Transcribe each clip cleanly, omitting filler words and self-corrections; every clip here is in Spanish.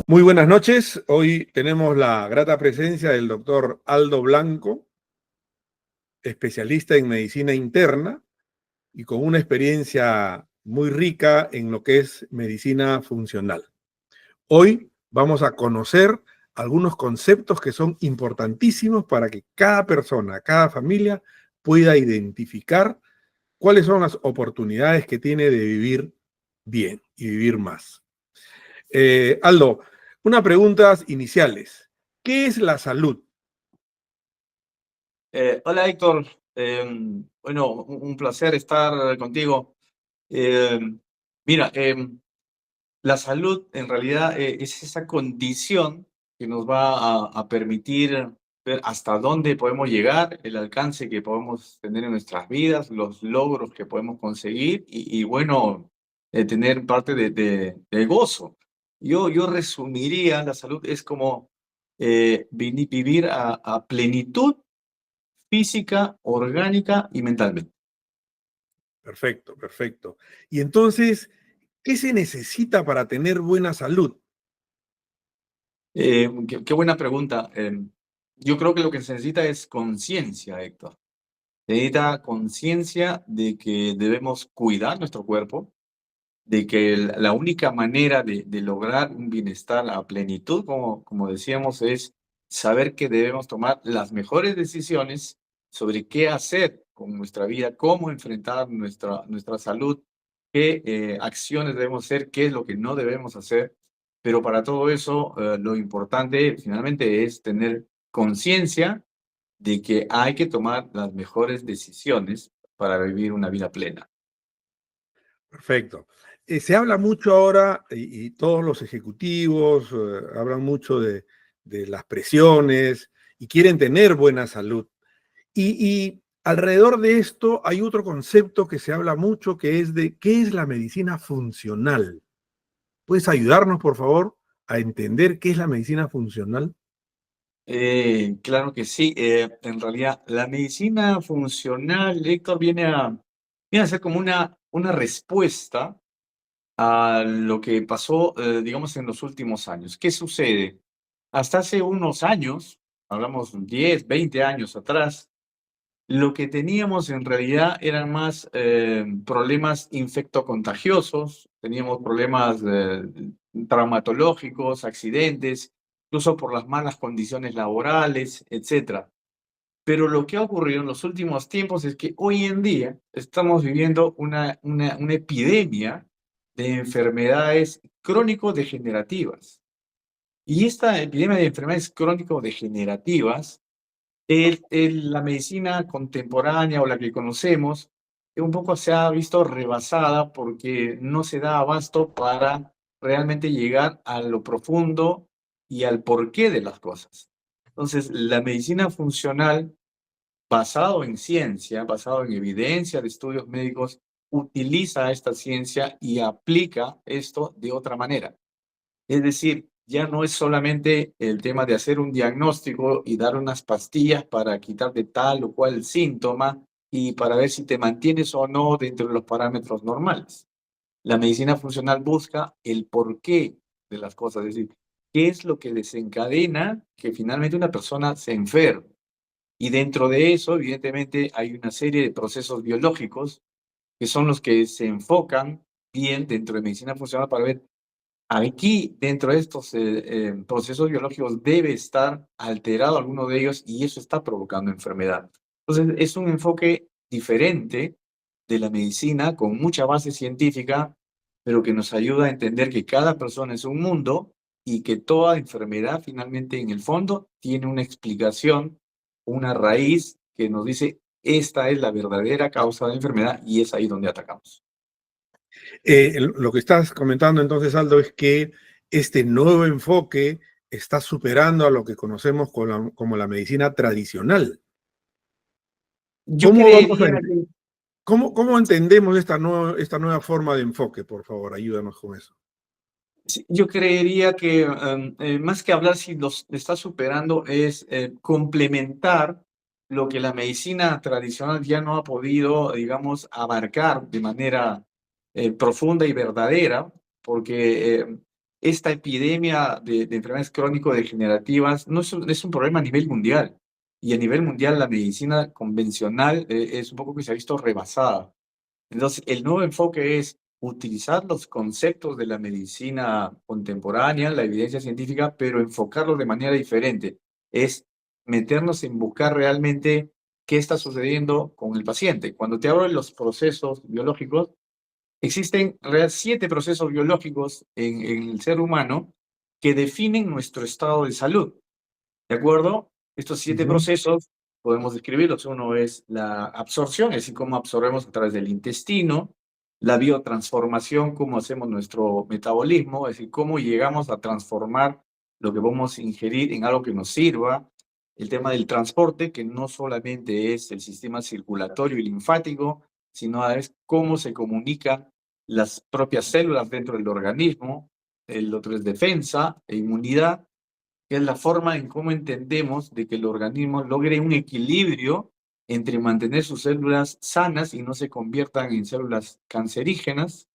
Muy buenas noches. Hoy tenemos la grata presencia del doctor Aldo Blanco, especialista en medicina interna y con una experiencia muy rica en lo que es medicina funcional. Hoy vamos a conocer algunos conceptos que son importantísimos para que cada persona, cada familia pueda identificar cuáles son las oportunidades que tiene de vivir bien y vivir más. Aldo, unas preguntas iniciales. ¿Qué es la salud? Hola Héctor, bueno, un placer estar contigo. Eh, mira, la salud en realidad es esa condición que nos va a permitir ver hasta dónde podemos llegar, el alcance que podemos tener en nuestras vidas, los logros que podemos conseguir y bueno, tener parte de gozo. Yo resumiría, la salud es como vivir a plenitud física, orgánica y mentalmente. Perfecto, perfecto. Y entonces, ¿qué se necesita para tener buena salud? Qué buena pregunta. Yo creo que lo que se necesita es conciencia, Héctor. Se necesita conciencia de que debemos cuidar nuestro cuerpo, de que la única manera de lograr un bienestar a plenitud, como decíamos, es saber que debemos tomar las mejores decisiones sobre qué hacer con nuestra vida, cómo enfrentar nuestra salud, qué acciones debemos hacer, qué es lo que no debemos hacer. Pero para todo eso, lo importante finalmente es tener conciencia de que hay que tomar las mejores decisiones para vivir una vida plena. Perfecto. Se habla mucho ahora, y todos los ejecutivos hablan mucho de las presiones y quieren tener buena salud. Y alrededor de esto hay otro concepto que se habla mucho, que es de qué es la medicina funcional. ¿Puedes ayudarnos, por favor, a entender qué es la medicina funcional? Claro que sí. En realidad, la medicina funcional, Héctor, viene a ser como una respuesta a lo que pasó, digamos, en los últimos años. ¿Qué sucede? Hasta hace unos años, hablamos 10, 20 años atrás, lo que teníamos en realidad eran más problemas infectocontagiosos, teníamos problemas traumatológicos, accidentes, incluso por las malas condiciones laborales, etcétera. Pero lo que ha ocurrido en los últimos tiempos es que hoy en día estamos viviendo una epidemia de enfermedades crónico-degenerativas. Y esta epidemia de enfermedades crónico-degenerativas la medicina contemporánea o la que conocemos, un poco se ha visto rebasada porque no se da abasto para realmente llegar a lo profundo y al porqué de las cosas. Entonces, la medicina funcional, basado en ciencia, basado en evidencia de estudios médicos, utiliza esta ciencia y aplica esto de otra manera. Es decir, ya no es solamente el tema de hacer un diagnóstico y dar unas pastillas para quitarte tal o cual síntoma y para ver si te mantienes o no dentro de los parámetros normales. La medicina funcional busca el porqué de las cosas, es decir, qué es lo que desencadena que finalmente una persona se enferme. Y dentro de eso, evidentemente, hay una serie de procesos biológicos que son los que se enfocan bien dentro de medicina funcional para ver aquí, dentro de estos procesos biológicos, debe estar alterado alguno de ellos y eso está provocando enfermedad. Entonces, es un enfoque diferente de la medicina con mucha base científica, pero que nos ayuda a entender que cada persona es un mundo y que toda enfermedad finalmente en el fondo tiene una explicación, una raíz que nos dice esta es la verdadera causa de la enfermedad y es ahí donde atacamos. Lo que estás comentando entonces, Aldo, es que este nuevo enfoque está superando a lo que conocemos como la medicina tradicional. Yo ¿Cómo vamos a, creería que cómo entendemos esta nueva forma de enfoque? Por favor, ayúdanos con eso. Sí, yo creería que más que hablar si los está superando es complementar lo que la medicina tradicional ya no ha podido, digamos, abarcar de manera profunda y verdadera, porque esta epidemia de enfermedades crónico-degenerativas no es un problema a nivel mundial. Y a nivel mundial la medicina convencional es un poco que se ha visto rebasada. Entonces, el nuevo enfoque es utilizar los conceptos de la medicina contemporánea, la evidencia científica, pero enfocarlo de manera diferente. Es meternos en buscar realmente qué está sucediendo con el paciente. Cuando te hablo de los procesos biológicos, existen 7 procesos biológicos en el ser humano que definen nuestro estado de salud. ¿De acuerdo? Estos 7 Ujú. procesos podemos describirlos. Uno es la absorción, es decir, cómo absorbemos a través del intestino; la biotransformación, cómo hacemos nuestro metabolismo, es decir, cómo llegamos a transformar lo que vamos a ingerir en algo que nos sirva; el tema del transporte, que no solamente es el sistema circulatorio y linfático, sino es cómo se comunican las propias células dentro del organismo; el otro es defensa e inmunidad, que es la forma en cómo entendemos de que el organismo logre un equilibrio entre mantener sus células sanas y no se conviertan en células cancerígenas,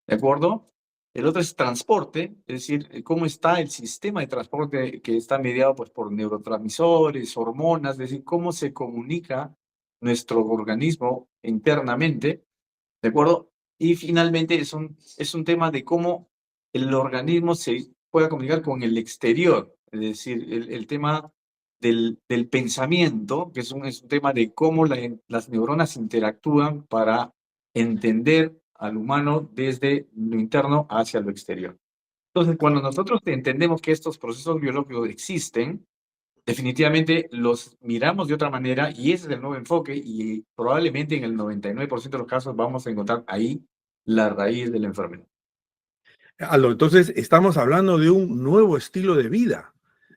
¿de acuerdo? El otro es transporte, es decir, cómo está el sistema de transporte que está mediado pues, por neurotransmisores, hormonas, es decir, cómo se comunica nuestro organismo internamente, ¿de acuerdo? Y finalmente es un tema de cómo el organismo se pueda comunicar con el exterior, es decir, el tema del pensamiento, que es un tema de cómo las neuronas interactúan para entender al humano desde lo interno hacia lo exterior. Entonces, cuando nosotros entendemos que estos procesos biológicos existen, definitivamente los miramos de otra manera y ese es el nuevo enfoque y probablemente en el 99% de los casos vamos a encontrar ahí la raíz de la enfermedad. Aldo, entonces estamos hablando de un nuevo estilo de vida.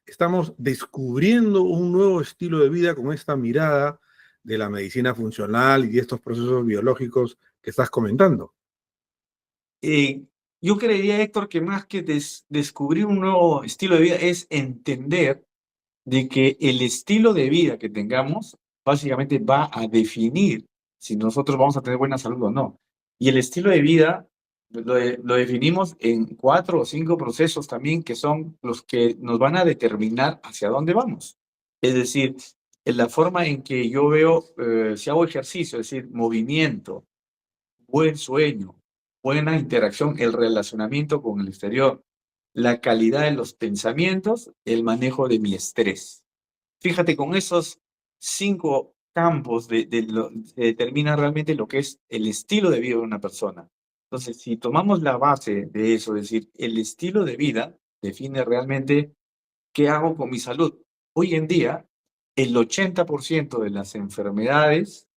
Estamos descubriendo un nuevo estilo de vida con esta mirada de la medicina funcional y de estos procesos biológicos que estás comentando. Eh, yo creería, Héctor, que más que descubrir un nuevo estilo de vida es entender de que el estilo de vida que tengamos básicamente va a definir si nosotros vamos a tener buena salud o no. Y el estilo de vida lo definimos en 4 o 5 procesos también que son los que nos van a determinar hacia dónde vamos. Es decir, en la forma en que yo veo, si hago ejercicio, es decir, movimiento, buen sueño, buena interacción, el relacionamiento con el exterior, la calidad de los pensamientos, el manejo de mi estrés. Fíjate, con esos 5 campos se determina realmente lo que es el estilo de vida de una persona. Entonces, si tomamos la base de eso, es decir, el estilo de vida define realmente qué hago con mi salud. Hoy en día, el 80% de las enfermedades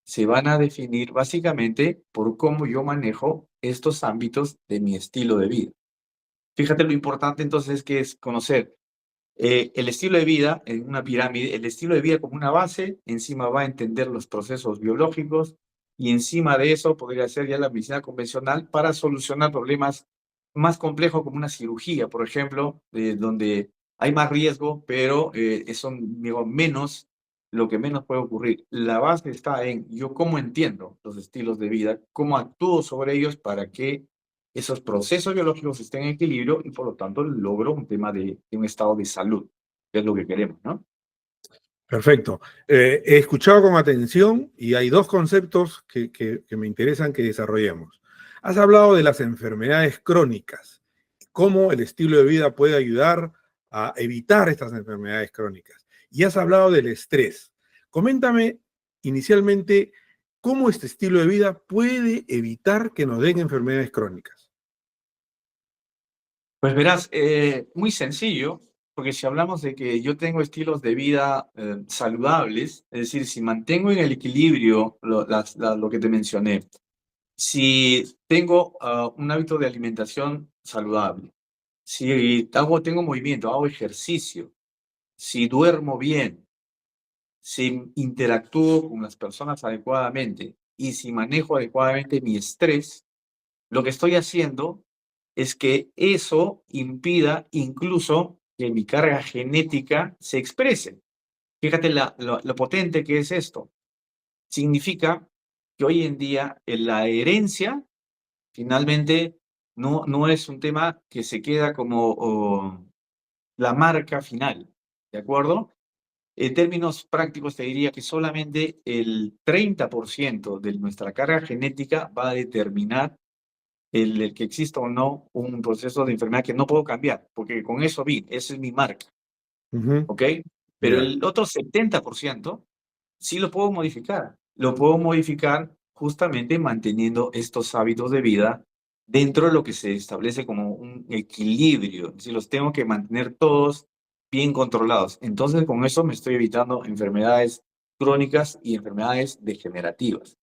se van a definir básicamente por cómo yo manejo estos ámbitos de mi estilo de vida. Fíjate lo importante entonces que es conocer el estilo de vida en una pirámide, el estilo de vida como una base, encima va a entender los procesos biológicos y encima de eso podría ser ya la medicina convencional para solucionar problemas más complejos como una cirugía, por ejemplo, donde hay más riesgo, pero son digo, menos, lo que menos puede ocurrir. La base está en yo cómo entiendo los estilos de vida, cómo actúo sobre ellos para que esos procesos biológicos estén en equilibrio y por lo tanto logro un tema de un estado de salud, que es lo que queremos, ¿no? Perfecto. He escuchado con atención y hay dos conceptos que me interesan que desarrollemos. Has hablado de las enfermedades crónicas, cómo el estilo de vida puede ayudar a evitar estas enfermedades crónicas. Y has hablado del estrés. Coméntame inicialmente cómo este estilo de vida puede evitar que nos den enfermedades crónicas. Pues verás, muy sencillo, porque si hablamos de que yo tengo estilos de vida saludables, es decir, si mantengo en el equilibrio lo que te mencioné, si tengo un hábito de alimentación saludable, si tengo movimiento, hago ejercicio, si duermo bien, si interactúo con las personas adecuadamente y si manejo adecuadamente mi estrés, lo que estoy haciendo es que eso impida incluso que mi carga genética se exprese. Fíjate lo potente que es esto. Significa que hoy en día la herencia finalmente no es un tema que se queda como la marca final, ¿de acuerdo? En términos prácticos, te diría que solamente el 30% de nuestra carga genética va a determinar el que exista o no un proceso de enfermedad que no puedo cambiar, porque con eso vi, esa es mi marca, Ujú. ¿ok? Pero Ya. el otro 70% sí lo puedo modificar. Lo puedo modificar justamente manteniendo estos hábitos de vida dentro de lo que se establece como un equilibrio. Es decir, los tengo que mantener todos bien controlados. Entonces, con eso me estoy evitando enfermedades crónicas y enfermedades degenerativas.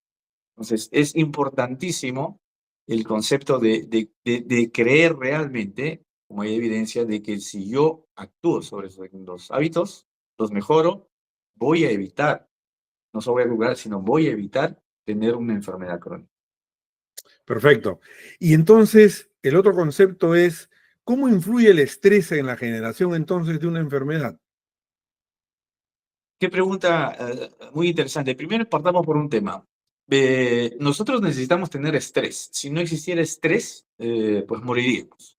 Entonces, es importantísimo el concepto de creer realmente, como hay evidencia, de que si yo actúo sobre los hábitos, los mejoro, voy a evitar, no solo voy a curar, sino voy a evitar tener una enfermedad crónica. Perfecto. Y entonces, el otro concepto es, ¿cómo influye el estrés en la generación entonces de una enfermedad? Qué pregunta muy interesante. Primero partamos por un tema. Nosotros necesitamos tener estrés. Si no existiera estrés, pues moriríamos.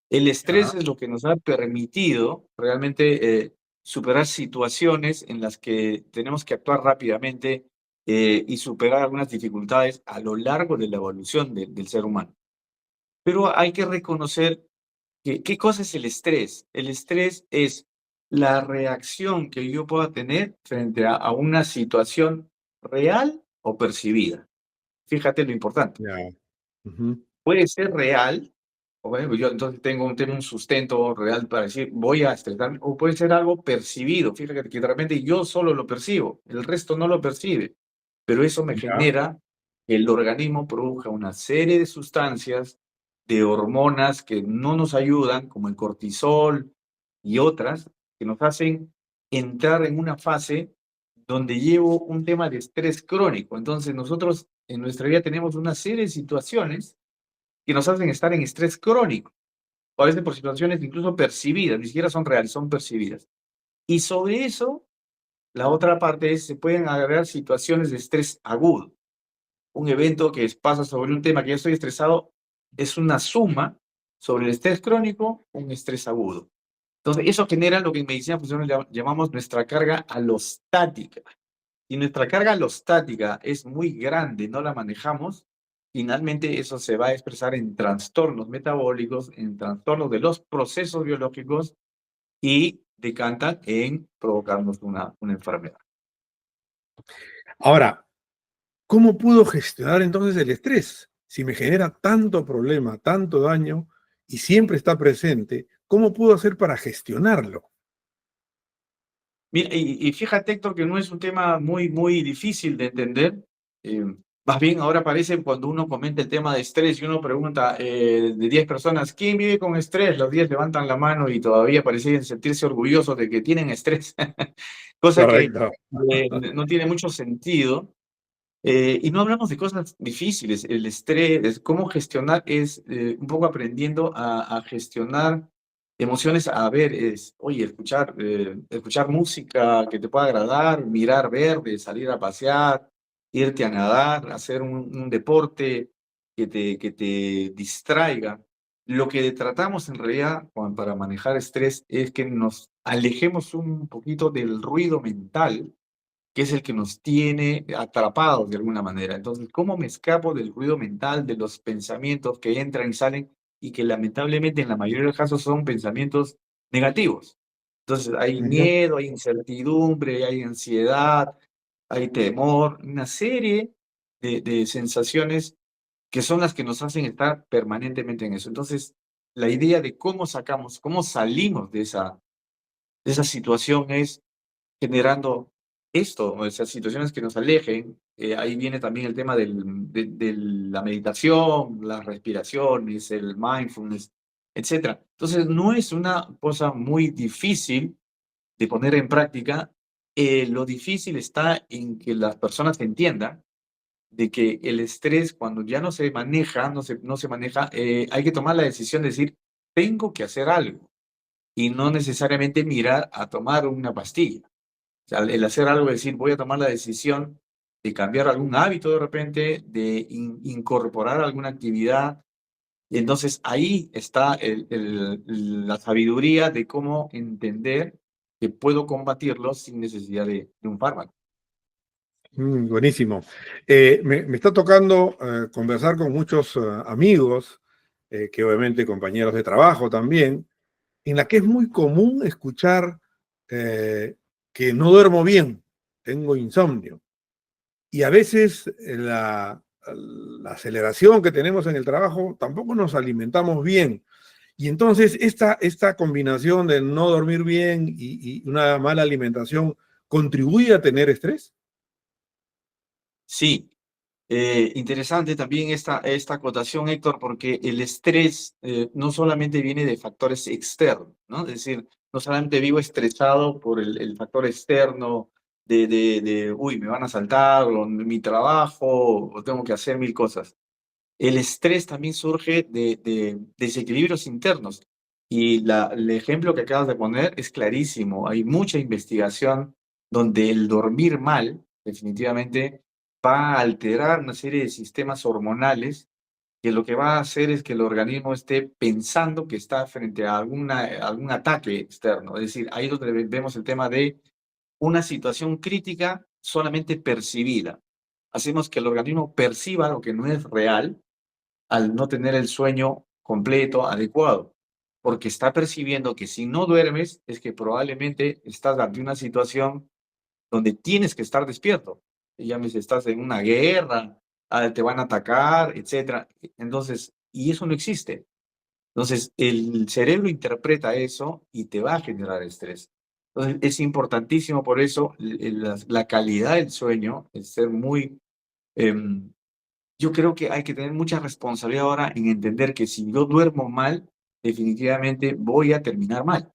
El Ya, estrés es lo que nos ha permitido realmente superar situaciones en las que tenemos que actuar rápidamente y superar algunas dificultades a lo largo de la evolución del ser humano. Pero hay que reconocer que, ¿qué cosa es el estrés? El estrés es la reacción que yo pueda tener frente a una situación real o percibida. Fíjate lo importante. ya. Ujú. Puede ser real, o bueno, yo entonces tengo un sustento real para decir voy a estresarme, o puede ser algo percibido, fíjate que de repente yo solo lo percibo, el resto no lo percibe, pero eso me Ya. genera que el organismo produzca una serie de sustancias, de hormonas que no nos ayudan, como el cortisol y otras, que nos hacen entrar en una fase donde llevo un tema de estrés crónico. Entonces nosotros en nuestra vida tenemos una serie de situaciones que nos hacen estar en estrés crónico, o a veces por situaciones incluso percibidas, ni siquiera son reales, son percibidas. Y sobre eso, la otra parte es, se pueden agregar situaciones de estrés agudo. Un evento que pasa sobre un tema que yo estoy estresado es una suma sobre el estrés crónico, un estrés agudo. Entonces, eso genera lo que en medicina funcional llamamos nuestra carga alostática. Si nuestra carga alostática es muy grande, no la manejamos, finalmente eso se va a expresar en trastornos metabólicos, en trastornos de los procesos biológicos y decantan en provocarnos una enfermedad. Ahora, ¿cómo puedo gestionar entonces el estrés? Si me genera tanto problema, tanto daño y siempre está presente, ¿cómo puedo hacer para gestionarlo? Mira, y fíjate, Héctor, que no es un tema muy difícil de entender. Eh, Más bien, ahora parece cuando uno comenta el tema de estrés y uno pregunta de 10 personas, ¿quién vive con estrés? Los 10 levantan la mano y todavía parecen sentirse orgullosos de que tienen estrés, cosa que Correcto. no tiene mucho sentido. Y no hablamos de cosas difíciles. El estrés, cómo gestionar, es un poco aprendiendo a gestionar emociones. A ver, es, oye, escuchar música que te pueda agradar, mirar verde, salir a pasear, irte a nadar, hacer un deporte que te distraiga. Lo que tratamos en realidad para manejar estrés es que nos alejemos un poquito del ruido mental que es el que nos tiene atrapados de alguna manera. Entonces, ¿cómo me escapo del ruido mental, de los pensamientos que entran y salen y que lamentablemente en la mayoría de los casos son pensamientos negativos? Entonces, hay Ujú. miedo, hay incertidumbre, hay ansiedad, hay temor, una serie de sensaciones que son las que nos hacen estar permanentemente en eso. Entonces, la idea de cómo sacamos, cómo salimos de esa situación es generando esto, o sea, situaciones que nos alejen. Ahí viene también el tema de la meditación, las respiraciones, el mindfulness, etcétera. Entonces, no es una cosa muy difícil de poner en práctica. Lo difícil está en que las personas entiendan de que el estrés, cuando ya no se maneja, no se maneja, hay que tomar la decisión de decir, tengo que hacer algo y no necesariamente mirar a tomar una pastilla. O sea, el hacer algo, es decir, voy a tomar la decisión de cambiar algún hábito de repente, de incorporar alguna actividad Y entonces ahí está la sabiduría de cómo entender que puedo combatirlo sin necesidad de un fármaco. Buenísimo. Me está tocando conversar con muchos amigos, que obviamente compañeros de trabajo también, en la que es muy común escuchar que no duermo bien, tengo insomnio. Y a veces la aceleración que tenemos en el trabajo tampoco nos alimentamos bien. Y entonces esta combinación de no dormir bien y una mala alimentación contribuye a tener estrés. Sí, interesante también esta acotación, Héctor, porque el estrés no solamente viene de factores externos, ¿no? Es decir, no solamente vivo estresado por el factor externo uy, me van a asaltar, o mi trabajo, o tengo que hacer mil cosas. El estrés también surge de desequilibrios internos. Y el ejemplo que acabas de poner es clarísimo. Hay mucha investigación donde el dormir mal definitivamente va a alterar una serie de sistemas hormonales que lo que va a hacer es que el organismo esté pensando que está frente a algún ataque externo. Es decir, ahí es donde vemos el tema de una situación crítica solamente percibida. Hacemos que el organismo perciba lo que no es real al no tener el sueño completo, adecuado, porque está percibiendo que si no duermes es que probablemente estás ante una situación donde tienes que estar despierto. Llámese, estás en una guerra, te van a atacar, etcétera. Entonces, y eso no existe. Entonces, el cerebro interpreta eso y te va a generar estrés. Entonces, es importantísimo por eso la calidad del sueño, el ser muy yo creo que hay que tener mucha responsabilidad ahora en entender que si yo duermo mal, definitivamente voy a terminar mal.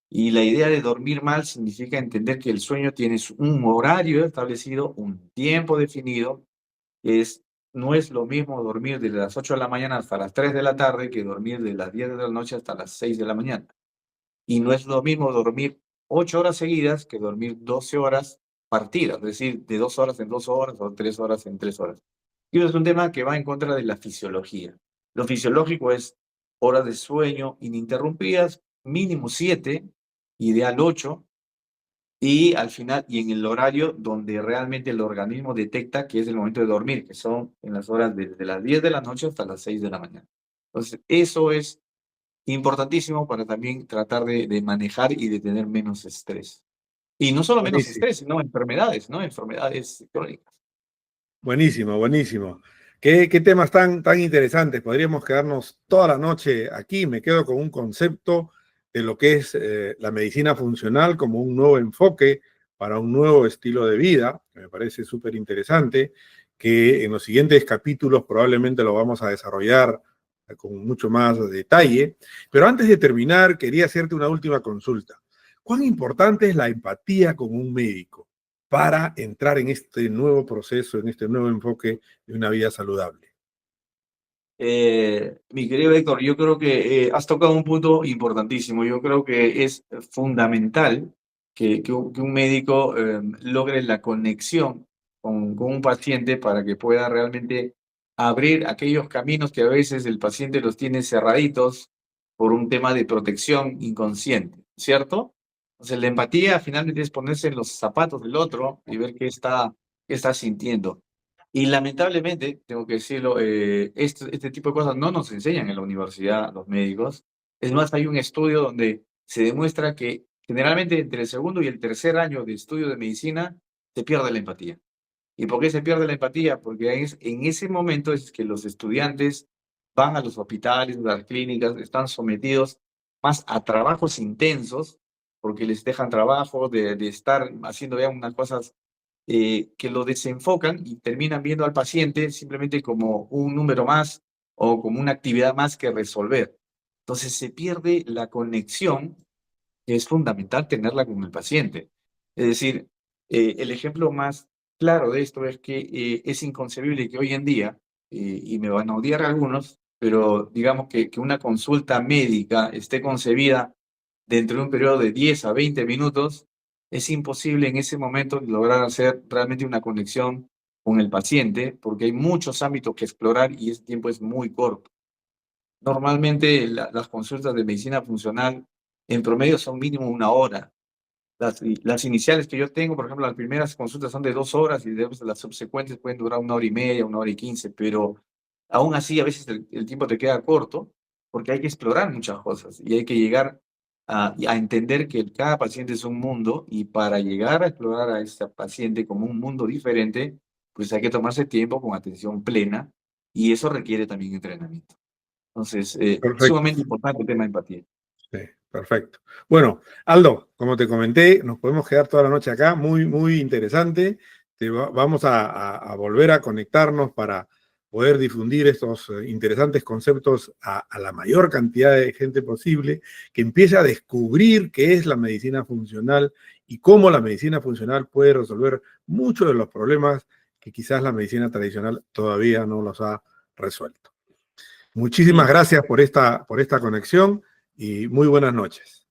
Y la idea de dormir mal significa entender que el sueño tiene un horario establecido, un tiempo definido, que no es lo mismo dormir desde las 8 de la mañana hasta las 3 de la tarde que dormir de las 10 de la noche hasta las 6 de la mañana. Y no es lo mismo dormir 8 horas seguidas que dormir 12 horas partidas, es decir, de 2 horas en 2 horas o 3 horas en 3 horas. Y eso es un tema que va en contra de la fisiología. Lo fisiológico es horas de sueño ininterrumpidas, mínimo 7, ideal 8, y al final, y en el horario donde realmente el organismo detecta que es el momento de dormir, que son en las horas desde las 10 de la noche hasta las 6 de la mañana. Entonces, eso es importantísimo para también tratar de manejar y de tener menos estrés. Y no solo menos Buenísimo. estrés, sino enfermedades, ¿no? Enfermedades crónicas. Buenísimo, buenísimo. ¿Qué temas tan interesantes? Podríamos quedarnos toda la noche aquí. Me quedo con un concepto de lo que es la medicina funcional como un nuevo enfoque para un nuevo estilo de vida, que me parece súper interesante, que en los siguientes capítulos probablemente lo vamos a desarrollar con mucho más detalle. Pero antes de terminar, quería hacerte una última consulta. ¿Cuán importante es la empatía con un médico para entrar en este nuevo proceso, en este nuevo enfoque de una vida saludable? Mi querido Héctor, yo creo que has tocado un punto importantísimo. Yo creo que es fundamental que un médico logre la conexión con un paciente para que pueda realmente abrir aquellos caminos que a veces el paciente los tiene cerraditos por un tema de protección inconsciente, ¿cierto? Entonces, la empatía finalmente es ponerse en los zapatos del otro y ver qué está sintiendo. Y lamentablemente, tengo que decirlo, este tipo de cosas no nos enseñan en la universidad los médicos. Es más, hay un estudio donde se demuestra que generalmente entre el segundo y el tercer año de estudio de medicina se pierde la empatía. ¿Y por qué se pierde la empatía? Porque en ese momento es que los estudiantes van a los hospitales, a las clínicas, están sometidos más a trabajos intensos, porque les dejan trabajo de estar haciendo ya unas cosas que lo desenfocan y terminan viendo al paciente simplemente como un número más o como una actividad más que resolver. Entonces se pierde la conexión que es fundamental tenerla con el paciente. Es decir, el ejemplo más claro de esto es que es inconcebible que hoy en día, y me van a odiar algunos, pero digamos que una consulta médica esté concebida dentro de un periodo de 10 a 20 minutos, es imposible en ese momento lograr hacer realmente una conexión con el paciente, porque hay muchos ámbitos que explorar y ese tiempo es muy corto. Normalmente las consultas de medicina funcional en promedio son mínimo 1 hora. Las iniciales que yo tengo, por ejemplo, las primeras consultas son de 2 horas y después las subsecuentes pueden durar 1 hora y media, 1 hora y 15, pero aún así a veces el tiempo te queda corto porque hay que explorar muchas cosas y hay que llegar a entender que cada paciente es un mundo y para llegar a explorar a este paciente como un mundo diferente, pues hay que tomarse tiempo con atención plena y eso requiere también entrenamiento. Entonces, Perfecto. sumamente importante el tema de empatía. Sí, perfecto. Bueno, Aldo, como te comenté, nos podemos quedar toda la noche acá, muy, muy interesante. Vamos a volver a conectarnos para poder difundir estos interesantes conceptos a la mayor cantidad de gente posible, que empiece a descubrir qué es la medicina funcional y cómo la medicina funcional puede resolver muchos de los problemas que quizás la medicina tradicional todavía no los ha resuelto. Muchísimas Bien, gracias por esta conexión y muy buenas noches.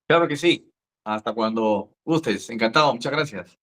claro que sí. Hasta cuando gustes. Encantado. Muchas gracias.